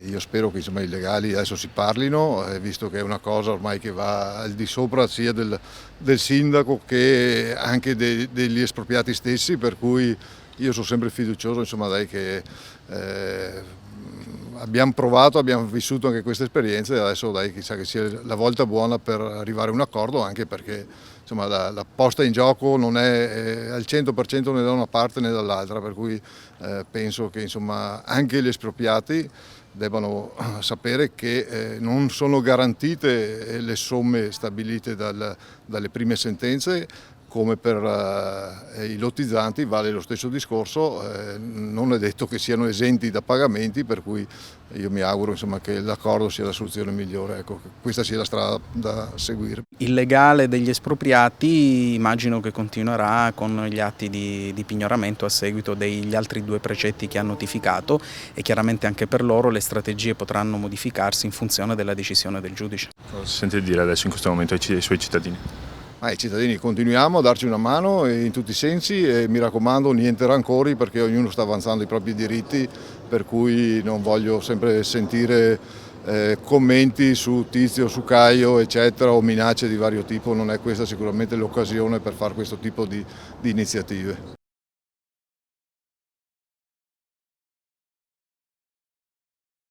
Io spero che insomma, i legali adesso si parlino, visto che è una cosa ormai che va al di sopra sia del sindaco che anche degli espropriati stessi, per cui io sono sempre fiducioso insomma, dai, che abbiamo provato, abbiamo vissuto anche queste esperienze e adesso dai, chissà che sia la volta buona per arrivare a un accordo, anche perché insomma, la posta in gioco non è al 100% né da una parte né dall'altra, per cui penso che insomma, anche gli espropriati debbano sapere che non sono garantite le somme stabilite dalle prime sentenze, come per i lottizzanti vale lo stesso discorso, non è detto che siano esenti da pagamenti, per cui io mi auguro insomma, che l'accordo sia la soluzione migliore, ecco, che questa sia la strada da seguire. Il legale degli espropriati immagino che continuerà con gli atti di pignoramento a seguito degli altri 2 precetti che ha notificato e chiaramente anche per loro le strategie potranno modificarsi in funzione della decisione del giudice. Cosa si sente dire adesso in questo momento ai suoi cittadini? I cittadini continuiamo a darci una mano in tutti i sensi e mi raccomando niente rancori, perché ognuno sta avanzando i propri diritti, per cui non voglio sempre sentire commenti su Tizio, su Caio eccetera, o minacce di vario tipo. Non è questa sicuramente l'occasione per fare questo tipo di iniziative.